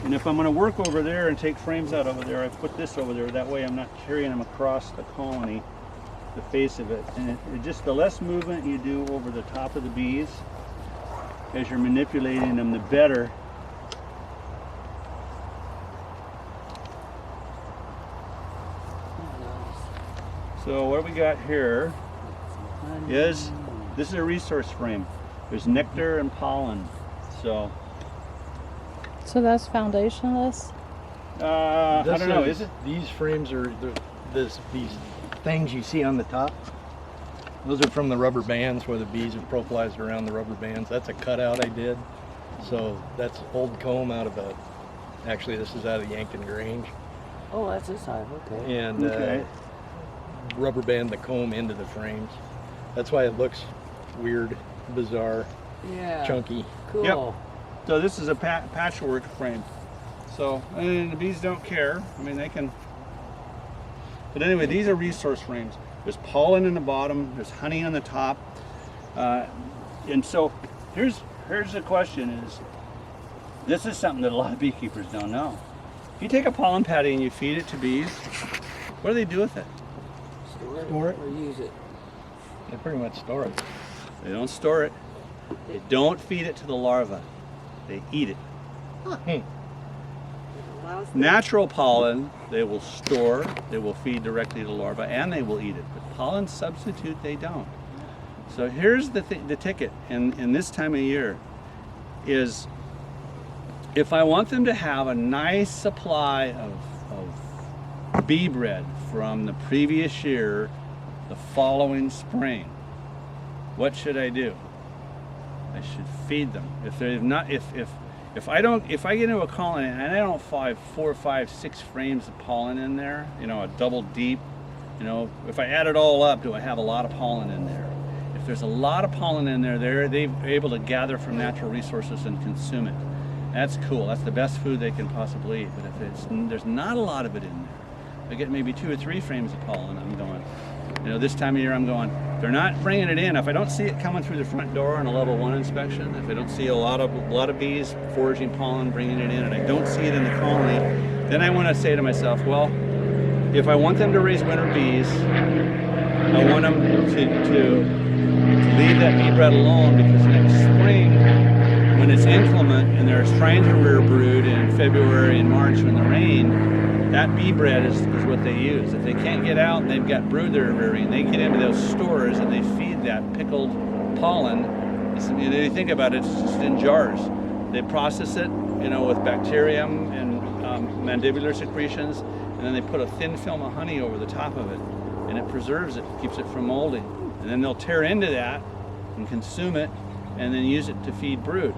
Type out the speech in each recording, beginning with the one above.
And if I'm going to work over there and take frames out over there, I put this over there. That way I'm not carrying them across the colony, the face of it. And it just, the less movement you do over the top of the bees as you're manipulating them, the better. So what we got here is, this is a resource frame. There's nectar and pollen. So that's foundationless? I don't know, is it? These frames are these things you see on the top. Those are from the rubber bands where the bees are prophylized around the rubber bands. That's a cutout I did. So that's old comb out of actually this is out of Yankton Grange. Oh, that's this side, okay. And rubber band the comb into the frames. That's why it looks weird, bizarre, chunky. Cool. Yep. So this is a patchwork frame. So, and the bees don't care. I mean, they can. But anyway, these are resource frames. There's pollen in the bottom. There's honey on the top. And so, here's the question: is this is something that a lot of beekeepers don't know. If you take a pollen patty and you feed it to bees, what do they do with it? Store it or use it. They pretty much store it. They don't store it. They don't feed it to the larva. They eat it. Natural pollen, they will store, they will feed directly to the larva, and they will eat it. But pollen substitute, they don't. So here's the ticket in this time of year is if I want them to have a nice supply of bee bread from the previous year, the following spring, what should I do? I should feed them. If they've not, if I get into a colony and I don't find 4, 5, 6 frames of pollen in there, you know, a double deep, you know, if I add it all up, do I have a lot of pollen in there? If there's a lot of pollen in there, they're able to gather from natural resources and consume it. That's cool. That's the best food they can possibly eat. But if there's not a lot of it in there, I get maybe 2 or 3 frames of pollen. I'm going, you know, this time of year I'm going, they're not bringing it in. If I don't see it coming through the front door on a level 1 inspection, if I don't see a lot of bees foraging pollen, bringing it in, and I don't see it in the colony, then I want to say to myself, well, if I want them to raise winter bees, I want them to leave that bee bread alone, because next spring, when it's inclement and they're trying to rear brood in February and March when the rain, that bee bread is what they use. If they can't get out and they've got brood they're rearing, they get into those stores and they feed that pickled pollen. You think about it, it's just in jars. They process it, you know, with bacterium and mandibular secretions, and then they put a thin film of honey over the top of it, and it preserves it, keeps it from molding. And then they'll tear into that and consume it, and then use it to feed brood.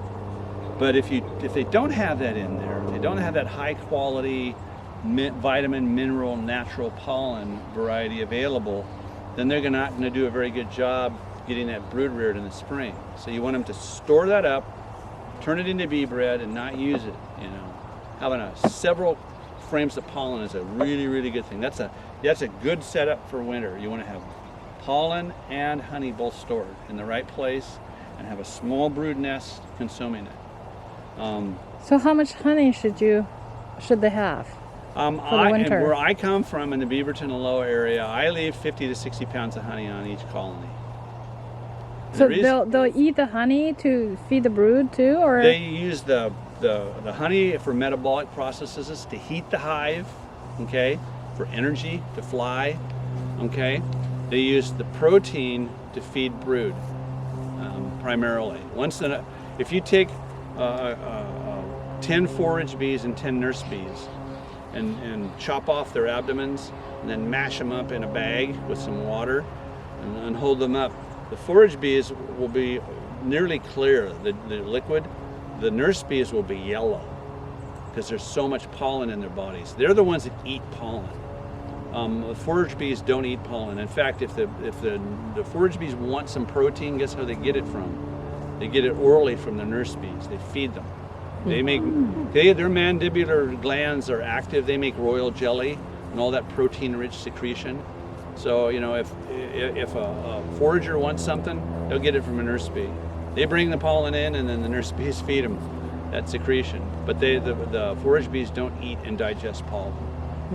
But if they don't have that in there, if they don't have that high quality vitamin, mineral, natural pollen variety available, then they're not going to do a very good job getting that brood reared in the spring. So you want them to store that up, turn it into bee bread, and not use it. You know, having several frames of pollen is a really, really good thing. That's a good setup for winter. You want to have pollen and honey both stored in the right place, and have a small brood nest consuming it. So how much honey should they have? Where I come from in the Beaverton and Low area, I leave 50 to 60 pounds of honey on each colony. So they'll eat the honey to feed the brood too, or they use the honey for metabolic processes to heat the hive, okay, for energy to fly, okay. They use the protein to feed brood primarily. If you take 10 forage bees and 10 nurse bees, and chop off their abdomens and then mash them up in a bag with some water and hold them up. The forage bees will be nearly clear, the liquid. The nurse bees will be yellow because there's so much pollen in their bodies. They're the ones that eat pollen. The forage bees don't eat pollen. In fact, if the forage bees want some protein, guess how they get it from? They get it orally from the nurse bees. They feed them. Their mandibular glands are active. They make royal jelly and all that protein-rich secretion. So, you know, if a forager wants something, they'll get it from a nurse bee. They bring the pollen in, and then the nurse bees feed them. that secretion. But the forage bees don't eat and digest pollen.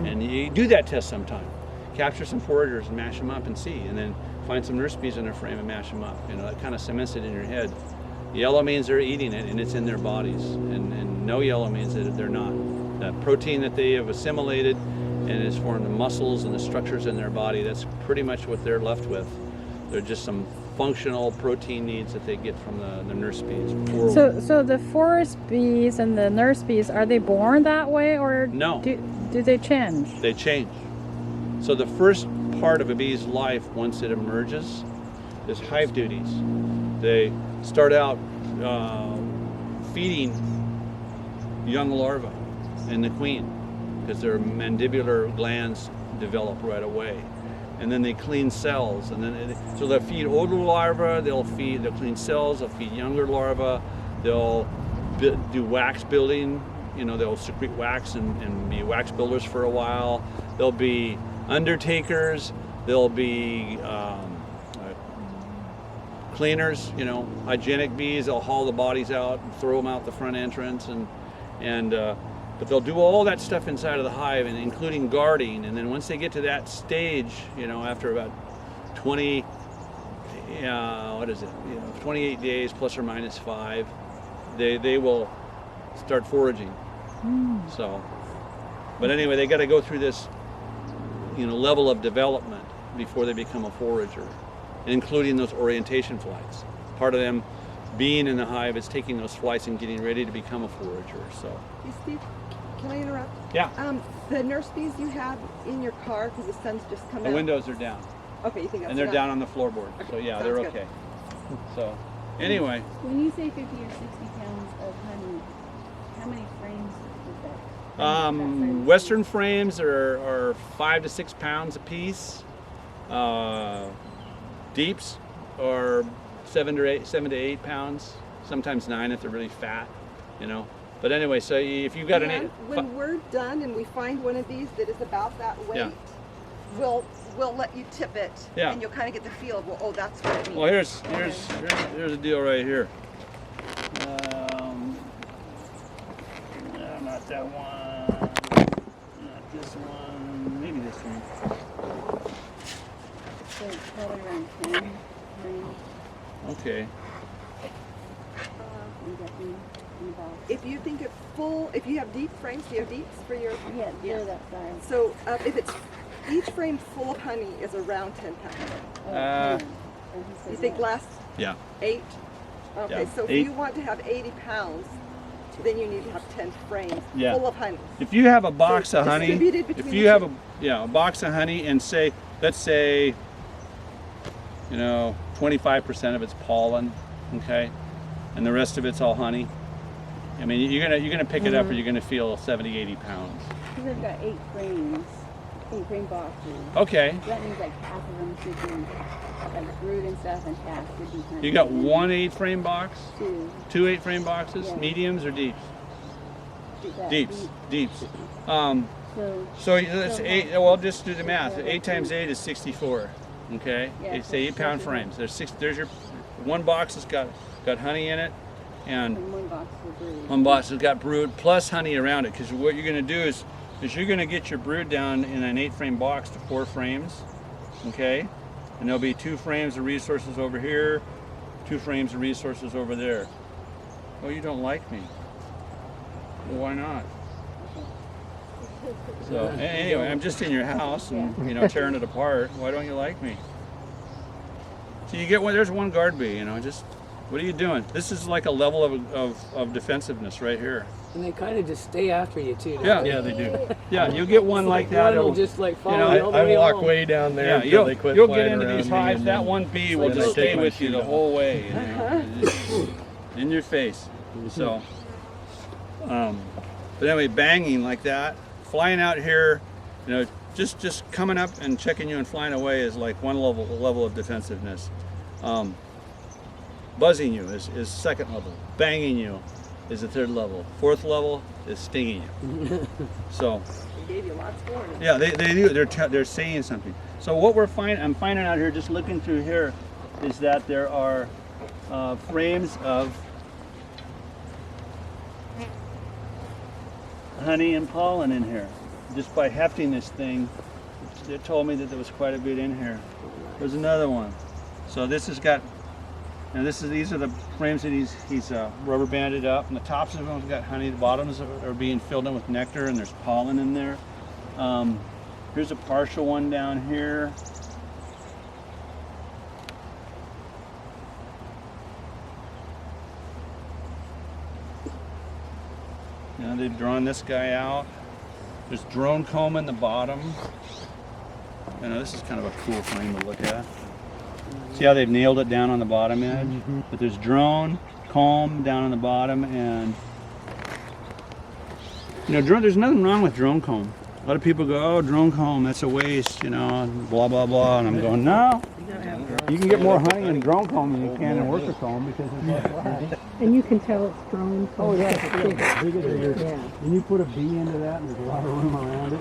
And you do that test sometime. Capture some foragers and mash them up and see, and then find some nurse bees in their frame and mash them up. You know, that kind of cements it in your head. Yellow means they're eating it and it's in their bodies, and no yellow means that they're not. That protein that they have assimilated and has formed the muscles and the structures in their body, that's pretty much what they're left with. They're just some functional protein needs that they get from the nurse bees. So the forest bees and the nurse bees, are they born that way, or No. do they change? They change. So the first part of a bee's life, once it emerges, is hive duties. They start out feeding young larvae and the queen, because their mandibular glands develop right away. And then they clean cells, and then so they'll feed older larvae, they'll clean cells, they'll feed younger larvae, they'll do wax building. You know, they'll secrete wax and be wax builders for a while. They'll be undertakers, they'll be cleaners, you know, hygienic bees. They'll haul the bodies out and throw them out the front entrance, but they'll do all that stuff inside of the hive, and including guarding. And then once they get to that stage, you know, after about 28 days plus or minus 5, they will start foraging. So, but anyway, they got to go through this, you know, level of development before they become a forager, including those orientation flights. Part of them being in the hive is taking those flights and getting ready to become a forager. So. Hey Steve, can I interrupt? Yeah. The nurse bees you have in your car, because the sun's just come out. The windows are down, Okay, you think that's and they're enough? down on the floorboard. So yeah, they're sounds good. okay. So anyway, When you say 50 or 60 pounds of honey, how many frames is that? Western frames are 5 to 6 pounds a piece. Deeps are 7 to 8 pounds. Sometimes 9 if they're really fat, you know. But anyway, so if you've got And when we're done and we find one of these that is about that weight, Yeah. we'll let you tip it, Yeah. and you'll kind of get the feel of, well, oh, that's what it means. well, here's a deal right here. No, not that one. Not this one. Maybe this one. So it's probably around 10 frames. Okay. You got them in the box. If you think it's full, if you have deep frames, do you have deeps for your? Yeah, they're that size. So if it's each frame full of honey is around 10 pounds. Oh, 10. So he said You think that. last Yeah. 8. 8? Okay, Yeah, so if 8. you want to have 80 pounds, then you need to have 10 frames Yeah. full of honey. If you have a box So of honey, distributed if between you the have two. a box of honey, and let's say, you know, 25% of it's pollen, okay, and the rest of it's all honey. I mean, you're gonna pick it up, or you're gonna feel 70, 80 pounds. Because they've got 8 frames, 8 frame boxes. Okay, So that means like half of them should be like brood and stuff, and half should be honey. you got one 8-frame box, 2. 2 8-frame boxes, Yeah. mediums or deeps? That Deeps, deep. deeps. So So let's 8. Well, just do the math. 8 times 8 is 64. Okay, Yeah, it's so 8-pound 64. frames. There's your one box that's got honey in it, and and one box for brood. one box has got brood plus honey around it. Because what you're going to do is you're going to get your brood down in an 8-frame box to 4 frames. Okay, and there'll be 2 frames of resources over here, 2 frames of resources over there. Oh, you don't like me? Well, why not? So anyway, I'm just in your house and tearing it apart. Why don't you like me? So you get one. There's one guard bee. Just what are you doing? This is like a level of defensiveness right here. And they kind of just stay after you too. Yeah. Yeah, they do. Yeah, you'll get one like that. One will It'll- just like follow know, you all the I way walk home. way down there Yeah, until they quit you'll flying get into around these me, hives. and That then- one bee will then I just take stay my with you shoe the off. whole way, in your face. So, but anyway, banging like that, flying out here, just coming up and checking you and flying away is like one level of defensiveness. Buzzing you is second level. Banging you is the third level. Fourth level is stinging you. So. They gave you lots more. Yeah, they do. They're saying something. So what I'm finding out here, just looking through here, is that there are frames of honey and pollen in here. Just by hefting this thing, it told me that there was quite a bit in here. There's another one. So this has got, these are the frames that he's rubber banded up, and the tops of them have got honey. The bottoms are being filled in with nectar, and there's pollen in there. Here's a partial one down here. They've drawn this guy out. There's drone comb in the bottom. This is kind of a cool frame to look at. See how they've nailed it down on the bottom edge? But there's drone, comb down on the bottom, and there's nothing wrong with drone comb. A lot of people go, oh, drone comb, that's a waste, blah, blah, blah. And I'm going, no. You can get more honey in drone comb than you can in worker comb because it's less flash. And you can tell it's drone. Oh, yeah. Big as it is. And you put a bee into that, and there's a lot of room around it.